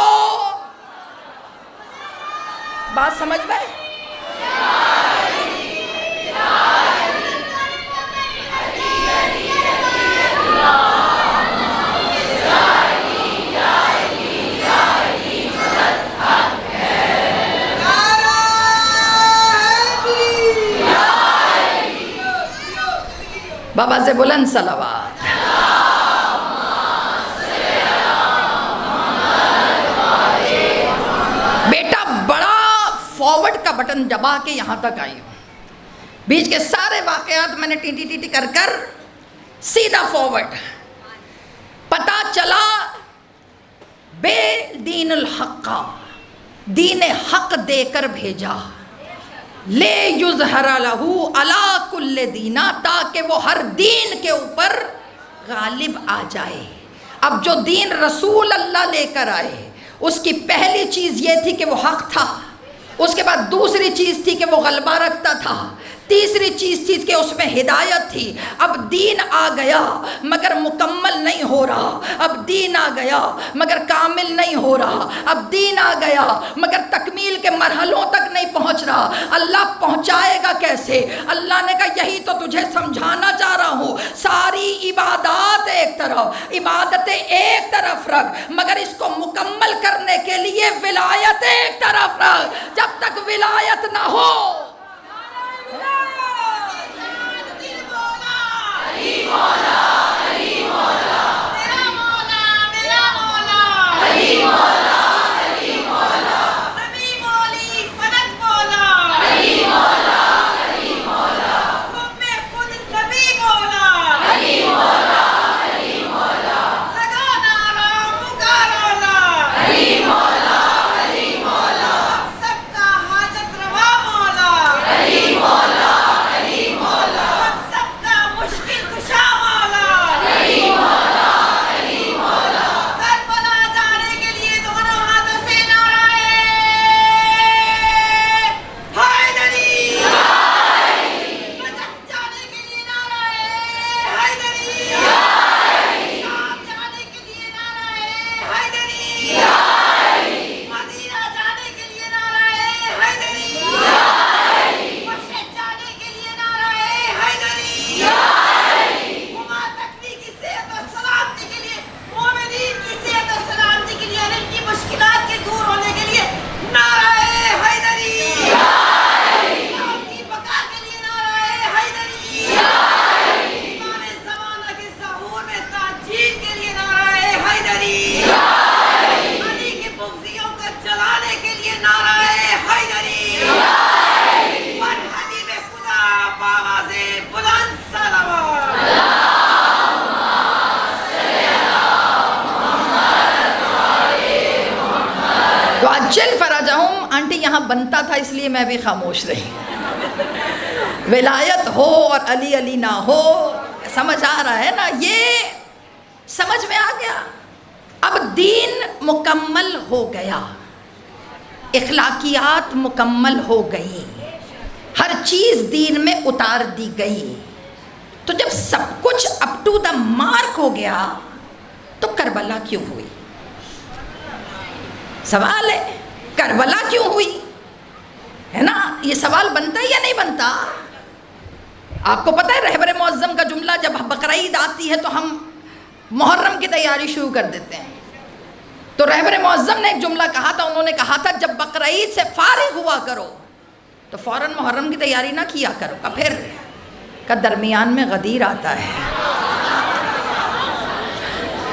بات سمجھ گئے؟ بابا سے بلند صلوات۔ بیٹا بڑا فارورڈ کا بٹن دبا کے یہاں تک آئی ہوں، بیچ کے سارے واقعات میں نے ٹی ٹی ٹی کر کر سیدھا فارورڈ، پتا چلا بے دین الحق، دین حق دے کر بھیجا، لے یظہر لہ علی کل دینا، تاکہ وہ ہر دین کے اوپر غالب آ جائے۔ اب جو دین رسول اللہ لے کر آئے اس کی پہلی چیز یہ تھی کہ وہ حق تھا، اس کے بعد دوسری چیز تھی کہ وہ غلبہ رکھتا تھا، تیسری چیز تھی کہ اس میں ہدایت تھی۔ اب دین آ گیا مگر مکمل نہیں ہو رہا، اب دین آ گیا مگر کامل نہیں ہو رہا، اب دین آ گیا مگر تکمیل کے مرحلوں تک نہیں پہنچ رہا۔ اللہ پہنچائے گا کیسے؟ اللہ نے کہا یہی تو تجھے سمجھانا چاہ رہا ہوں، ساری عبادات ایک طرف، عبادتیں ایک طرف رکھ، مگر اس کو مکمل کرنے کے لیے ولایت ایک طرف رکھ۔ جب تک ولایت نہ ہو چل فراجہم، آنٹی یہاں بنتا تھا اس لیے میں بھی خاموش رہی۔ ولایت ہو اور علی علی نہ ہو، سمجھ آ رہا ہے نا؟ یہ سمجھ میں آ گیا۔ اب دین مکمل ہو گیا، اخلاقیات مکمل ہو گئی، ہر چیز دین میں اتار دی گئی، تو جب سب کچھ اپ ٹو دا مارک ہو گیا تو کربلا کیوں ہوئی؟ سوال ہے، کربلا کیوں ہوئی؟ ہے نا؟ یہ سوال بنتا ہے یا نہیں بنتا؟ آپ کو پتہ ہے رہبر معظم کا جملہ جب بقرعید آتی ہے تو ہم محرم کی تیاری شروع کر دیتے ہیں. تو رہبر معظم نے ایک جملہ کہا تھا، انہوں نے کہا تھا جب بقرعید سے فارغ ہوا کرو تو فوراً محرم کی تیاری نہ کیا کرو. کا پھر کا درمیان میں غدیر آتا ہے،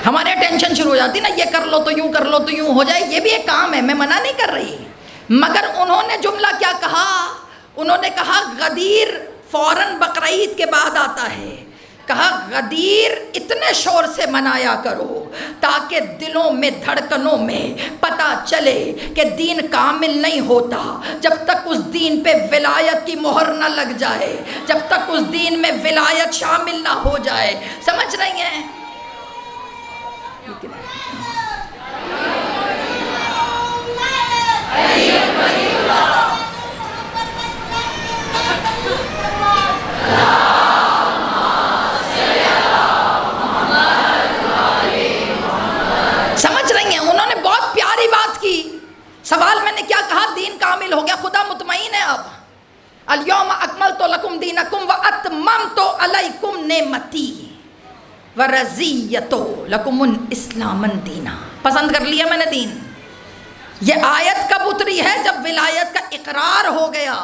ہمارے ٹینشن شروع ہو جاتی نا، یہ کر لو تو یوں کر لو تو یوں ہو جائے. یہ بھی ایک کام ہے، میں منع نہیں کر رہی، مگر انہوں نے جملہ کیا کہا؟ انہوں نے کہا غدیر فوراً بقرعید کے بعد آتا ہے. کہا غدیر اتنے شور سے منایا کرو تاکہ دلوں میں دھڑکنوں میں پتہ چلے کہ دین کامل نہیں ہوتا جب تک اس دین پہ ولایت کی مہر نہ لگ جائے، جب تک اس دین میں ولایت شامل نہ ہو جائے. سمجھ رہی ہیں؟ سمجھ رہی ہیں؟ انہوں نے بہت پیاری بات کی. سوال میں نے کیا کہا؟ دین کامل ہو گیا، خدا مطمئن ہے. اب الیوم اکملت لکم دینکم واتممت علیکم نعمتی ورضیت لکم الاسلام دینا. پسند کر لیا میں نے دین. یہ آیت کب اتری ہے؟ جب ولایت کا اقرار ہو گیا.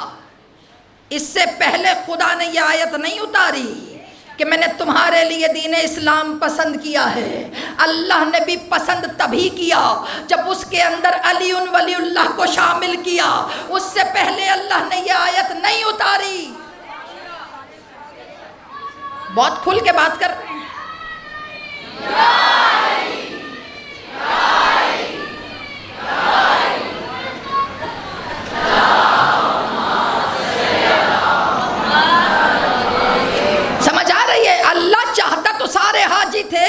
اس سے پہلے خدا نے یہ آیت نہیں اتاری کہ میں نے تمہارے لیے دین اسلام پسند کیا ہے. اللہ نے بھی پسند تبھی کیا جب اس کے اندر علی ولی اللہ کو شامل کیا. اس سے پہلے اللہ نے یہ آیت نہیں اتاری. بہت کھل کے بات کر رہے ہیں. سارے حاجی تھے،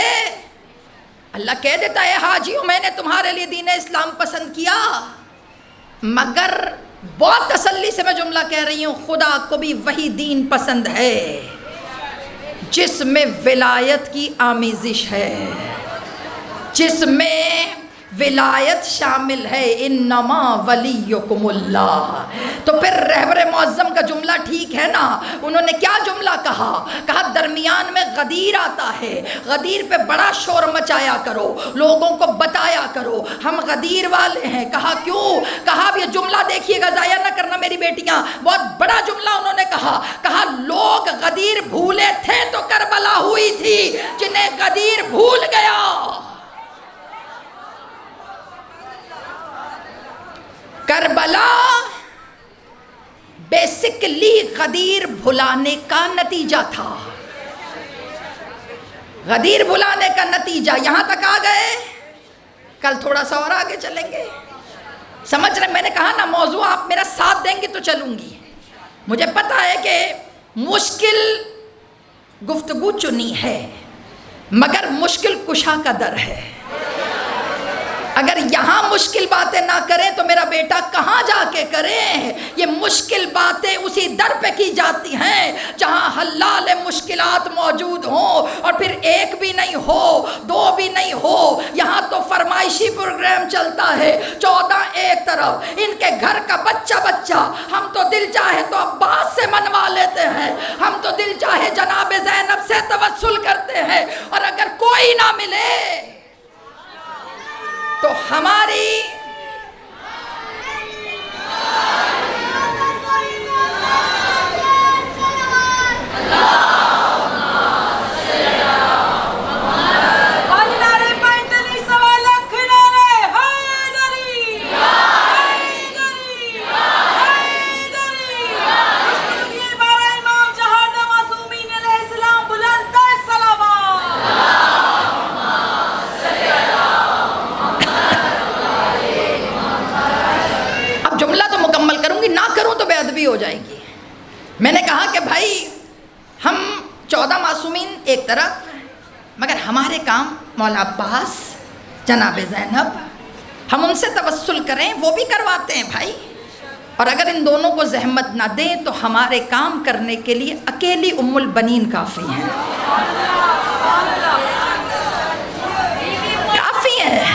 اللہ کہہ دیتا ہے حاجیوں میں نے تمہارے لیے دین اسلام پسند کیا. مگر بہت تسلی سے میں جملہ کہہ رہی ہوں، خدا کو بھی وہی دین پسند ہے جس میں ولایت کی آمیزش ہے، جس میں ولایت شامل ہے. انما ولیکم اللہ. تو پھر رہبر معظم کا جملہ ٹھیک ہے نا؟ انہوں نے کیا جملہ کہا؟ کہا درمیان میں غدیر آتا ہے، غدیر پہ بڑا شور مچایا کرو، لوگوں کو بتایا کرو ہم غدیر والے ہیں. کہا کیوں؟ کہا یہ جملہ دیکھیے گا، ضائع نہ کرنا میری بیٹیاں، بہت بڑا جملہ انہوں نے کہا. کہا لوگ غدیر بھولے تھے تو کربلا ہوئی تھی، جنہیں غدیر بھول گیا. کربلا بیسکلی غدیر بھلانے کا نتیجہ تھا. غدیر بھلانے کا نتیجہ. یہاں تک آ گئے، کل تھوڑا سا اور آگے چلیں گے. سمجھ رہے؟ میں نے کہا نا موضوع آپ میرا ساتھ دیں گے تو چلوں گی. مجھے پتا ہے کہ مشکل گفتگو چنی ہے مگر مشکل کشا کا در ہے. اگر یہاں مشکل باتیں نہ کریں تو میرا بیٹا کہاں جا کے کریں؟ یہ مشکل باتیں اسی در پہ کی جاتی ہیں جہاں حلال مشکلات موجود ہوں. اور پھر ایک بھی نہیں ہو، دو بھی نہیں ہو. یہاں تو فرمائشی پروگرام چلتا ہے، 14 ایک طرف، ان کے گھر کا بچہ بچہ. ہم تو دل چاہے تو عباس سے منوا لیتے ہیں، ہم تو دل چاہے جناب زینب سے توسل کرتے ہیں. اور اگر کوئی نہ ملے تو ہماری ہو جائے گی. میں نے کہا کہ بھائی ہم 14 معصومین ایک طرف، مگر ہمارے کام مولا عباس، جناب زینب، ہم ان سے توسل کریں وہ بھی کرواتے ہیں بھائی. اور اگر ان دونوں کو زحمت نہ دیں تو ہمارے کام کرنے کے لیے اکیلی ام البنین کافی ہیں، کافی ہیں.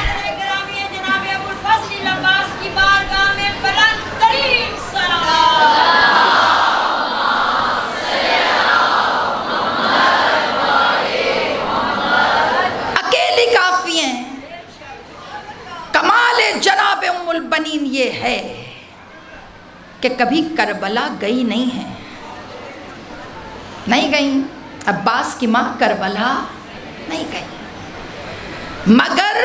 بنین یہ ہے کہ کبھی کربلا گئی نہیں ہے، نہیں گئی، عباس کی ماں کربلا نہیں گئی، مگر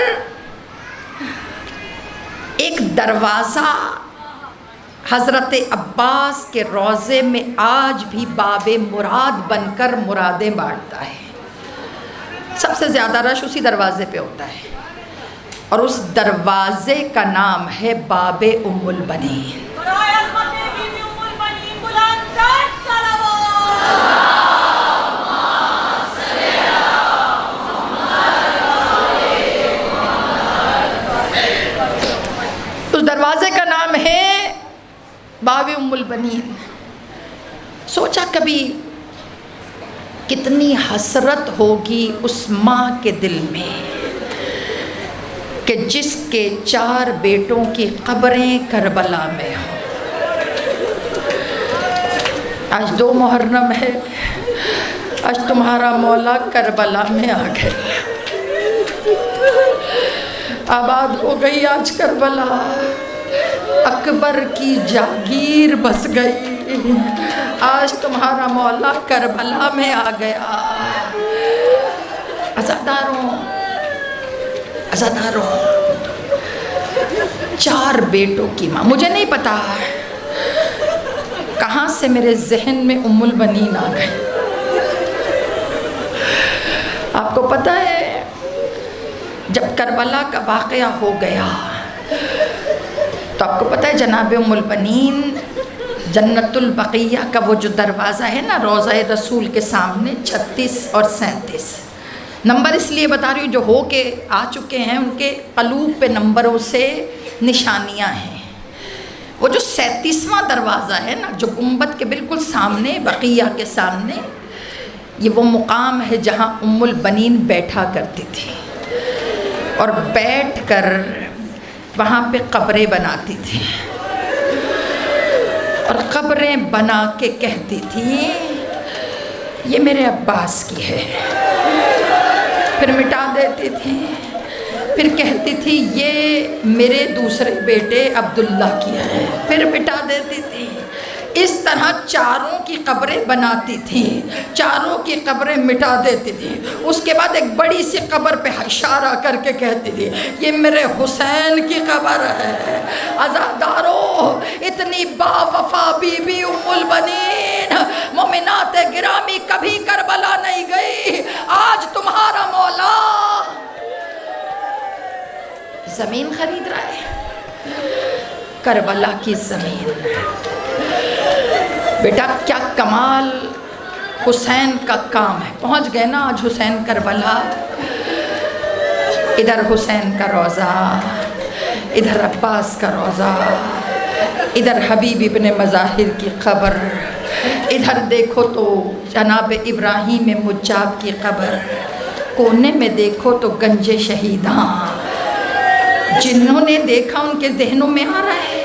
ایک دروازہ حضرت عباس کے روضے میں آج بھی باب مراد بن کر مرادیں بانٹتا ہے۔ سب سے زیادہ رش اسی دروازے پہ ہوتا ہے، اور اس دروازے کا نام ہے باب ام البنین۔ اس دروازے کا نام ہے باب ام البنین۔ سوچا کبھی کتنی حسرت ہوگی اس ماں کے دل میں کہ جس کے 4 بیٹوں کی قبریں کربلا میں ہوں۔ آج 2 محرم ہے، آج تمہارا مولا کربلا میں آ گیا، آباد ہو گئی آج کربلا، اکبر کی جاگیر بس گئی، آج تمہارا مولا کربلا میں آ گیا۔ عزاداروں 4 بیٹوں کی ماں، مجھے نہیں پتا کہاں سے میرے ذہن میں ام البنین آ گئی۔ آپ کو پتا ہے جب کربلا کا واقعہ ہو گیا تو آپ کو پتہ ہے جناب ام البنین جنت البقیہ کا وہ جو دروازہ ہے نا روضہ رسول کے سامنے 36 اور 37 نمبر اس لیے بتا رہی ہوں، جو ہو کے آ چکے ہیں ان کے قلوب پہ نمبروں سے نشانیاں ہیں۔ وہ جو 37واں دروازہ ہے نا جو گنبد کے بالکل سامنے بقیہ کے سامنے، یہ وہ مقام ہے جہاں ام البنین بیٹھا کرتی تھی اور بیٹھ کر وہاں پہ قبریں بناتی تھی، اور قبریں بنا کے کہتی تھی یہ میرے عباس کی ہے، پھر مٹا دیتی تھی، پھر کہتی تھی یہ میرے دوسرے بیٹے عبداللہ کی ہے، پھر مٹا دیتی تھی۔ اس طرح 4 کی قبریں بناتی تھیں، 4 کی قبریں مٹا دیتی تھی۔ اس کے بعد ایک بڑی سی قبر پہ اشارہ کر کے کہتی تھی یہ میرے حسین کی قبر ہے۔ عزاداروں اتنی با وفا بی بی ام البنین مومنات گرامی کبھی کربلا نہیں گئی، آج تمہارا مولا زمین خرید رہا ہے، کربلا کی زمین۔ بیٹا کیا کمال حسین کا کام ہے، پہنچ گئے نا آج حسین کربلا، ادھر حسین کا روضہ، ادھر عباس کا روضہ، ادھر حبیب ابن مظاہر کی قبر، ادھر دیکھو تو جناب ابراہیم مجاب کی قبر، کونے میں دیکھو تو گنج شہیداں۔ جنہوں نے دیکھا ان کے ذہنوں میں آ رہا ہے۔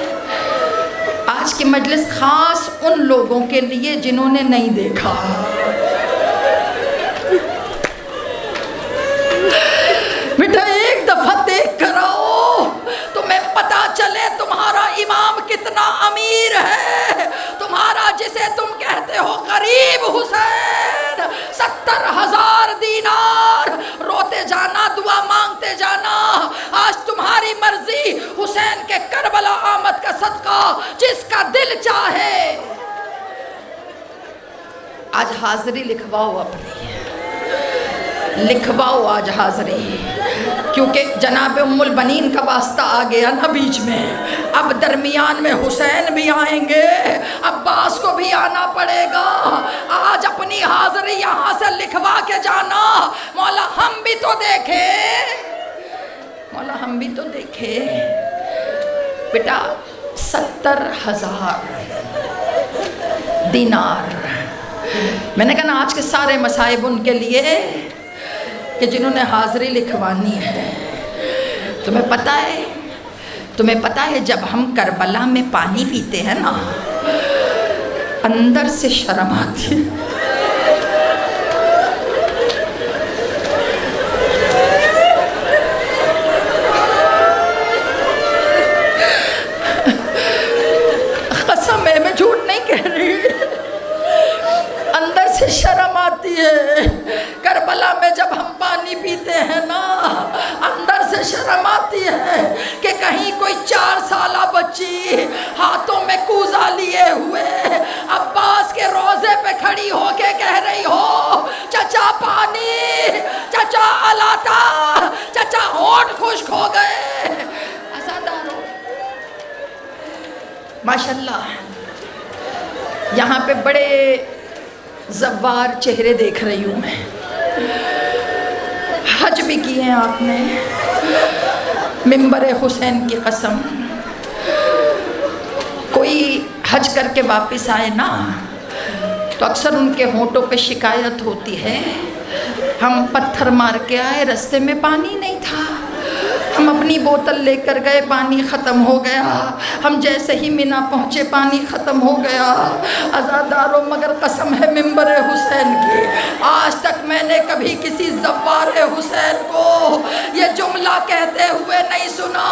آج کی مجلس خاص ان لوگوں کے لیے جنہوں نے نہیں دیکھا۔ بیٹا ایک دفعہ دیکھ کر آؤ، تمہیں پتا چلے تمہارا امام کتنا امیر ہے، تمہارا جسے تم کہتے ہو غریب حسین 70,000 دینار روتے جانا، دعا مانگتے جانا۔ آج تمہاری مرضی، حسین کے کربلا آمد کا صدقہ جس کا دل چاہے آج حاضری لکھواؤ، اپنی لکھواؤ آج حاضری، کیونکہ جناب ام البنین کا واسطہ آ گیا نا بیچ میں، اب درمیان میں حسین بھی آئیں گے، عباس کو بھی آنا پڑے گا۔ آج اپنی حاضری یہاں سے لکھوا کے جانا، مولا ہم بھی تو دیکھے، مولا ہم بھی تو دیکھے۔ بیٹا 70,000 دینار، میں نے کہا نا آج کے سارے مصائب ان کے لیے کہ جنہوں نے حاضری لکھوانی ہے۔ تمہیں پتہ ہے جب ہم کربلا میں پانی پیتے ہیں نا اندر سے شرم آتی ہے۔ ہیں نا اندر سے شرم آتی ہے کہ کہیں کوئی 4 سالہ بچی ہاتھوں میں کوزہ لیے ہوئے عباس کے روضے پہ کھڑی ہو کے کہہ رہی ہو چچا پانی، چچا علاتا، چچا ہونٹ خشک ہو گئے. عزادارو ماشاءاللہ یہاں پہ بڑے زوار چہرے دیکھ رہی ہوں میں. حج بھی کیے ہیں آپ نے، منبر حسین کی قسم. کوئی حج کر کے واپس آئے نا تو اکثر ان کے ہونٹوں پہ شکایت ہوتی ہے ہم پتھر مار کے آئے رستے میں پانی نہیں تھا، ہم اپنی بوتل لے کر گئے پانی ختم ہو گیا، ہم جیسے ہی مینا پہنچے پانی ختم ہو گیا. عزادارو مگر قسم ہے منبر حسین کی، آج تک میں نے کبھی کسی زوار حسین کو یہ جملہ کہتے ہوئے نہیں سنا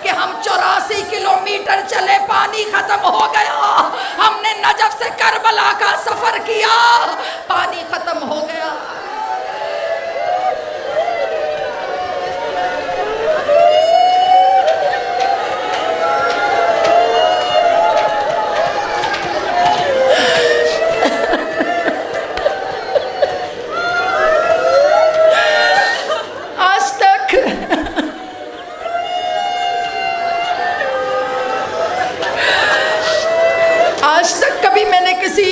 کہ ہم 84 کلومیٹر چلے پانی ختم ہو گیا، ہم نے نجف سے کربلا کا سفر کیا پانی ختم ہو گیا. آج تک کبھی میں نے کسی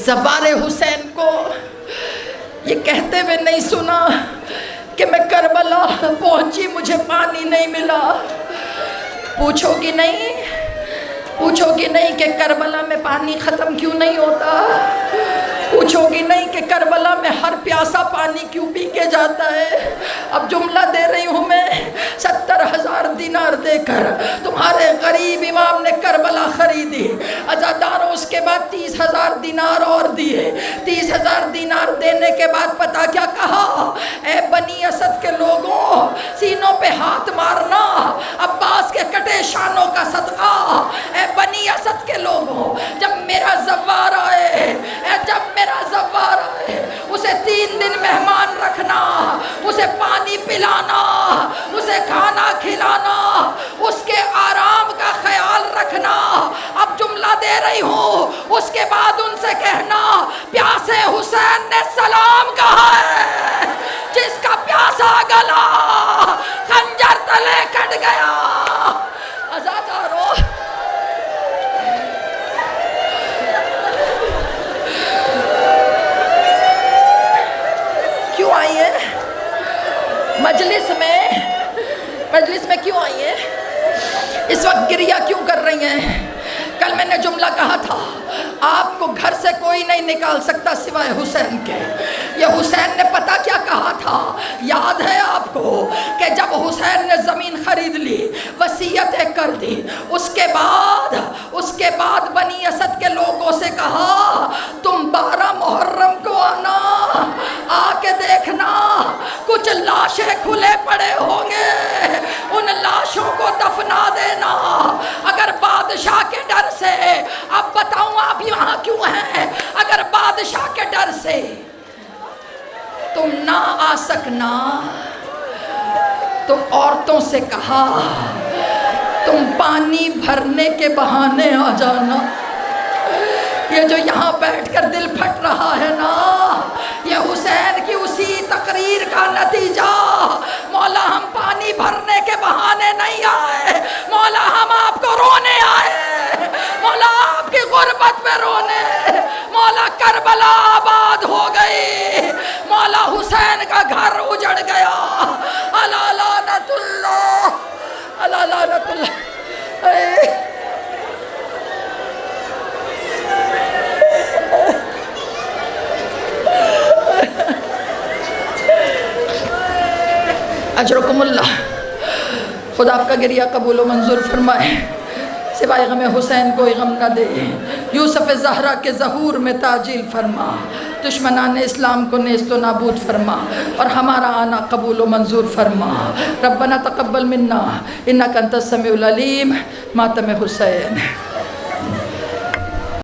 زوار حسین کو یہ کہتے ہوئے نہیں سنا کہ میں کربلا پہنچی مجھے پانی نہیں ملا. پوچھو گی نہیں کہ کربلا میں پانی ختم کیوں نہیں ہوتا، پوچھو گی نہیں کہ کربلا میں ہر پیاسا پانی کیوں پی کے جاتا ہے. اب جملہ دے رہی ہوں میں، 70,000 دینار دے کر تمہارے غریب امام نے کربلا خریدی. عزاداروں اس کے بعد 30,000 دینار اور دیے. 30,000 دینار دینے کے بعد پتہ کیا کہا؟ اے بنی اسد کے لوگوں سینوں پہ ہاتھ مارنا عباس کے کٹے شانوں کا صدقہ. اے بنی اسد کے لوگوں جب میرا زوار آئے، اسے 3 دن مہمان رکھنا، اسے پانی پلانا، اسے کھانا کھلانا، اس کے آرام کا خیال رکھنا. اب جملہ دے رہی ہوں، اس کے بعد ان سے کہنا پیاسے حسین نے سلام کہا ہے، جس کا پیاسا گلا خنجر تلے کٹ گیا. عزادارو کیوں آئی ہے مجلس میں کیوں آئی ہے؟ اس وقت گریہ کیوں کر رہی ہیں؟ کل میں نے جملہ کہا تھا آپ کو گھر سے کوئی نہیں نکال سکتا سوائے حسین کے. یہ حسین نے پتہ کیا کہا تھا یاد ہے آپ کو کہ جب حسین نے زمین خرید لی وصیتیں کر دی، اس کے بعد بنی اسد کے لوگوں سے کہا تم 12 محرم کو آنا، آ کے دیکھنا کچھ لاشیں کھلے پڑے ہوں گے، ان لاشوں کو دفنا دینا. اگر بادشاہ کے ڈر سے، اب بتاؤں آپ یہاں کیوں ہیں، اگر بادشاہ کے ڈر سے تم نہ آ سکنا تو عورتوں سے کہا تم پانی بھرنے کے بہانے آ جانا. یہ جو یہاں بیٹھ کر دل پھٹ رہا ہے نا، یہ حسین کی اسی تقریر کا نتیجہ. مولا ہم پانی بھرنے کے بہانے نہیں آئے، مولا ہم آپ کو رونے آئے، مولا آپ کی غربت میں رونے. مولا کربلا آباد ہو گئی، مولا حسین کا گھر اجڑ گیا. الا لعنت اللہ، الا لعنت اللہ. اجرکم اللہ، خدا آپ کا گریہ قبول و منظور فرمائے، سوائے غم حسین کوئی غم نہ دے. یوسف زہرا کے ظہور میں تعجیل فرما، دشمنان اسلام کو نیست و نابود فرما، اور ہمارا آنا قبول و منظور فرما. ربنا تقبل منا انک انت السمیع العلیم. ماتم حسین.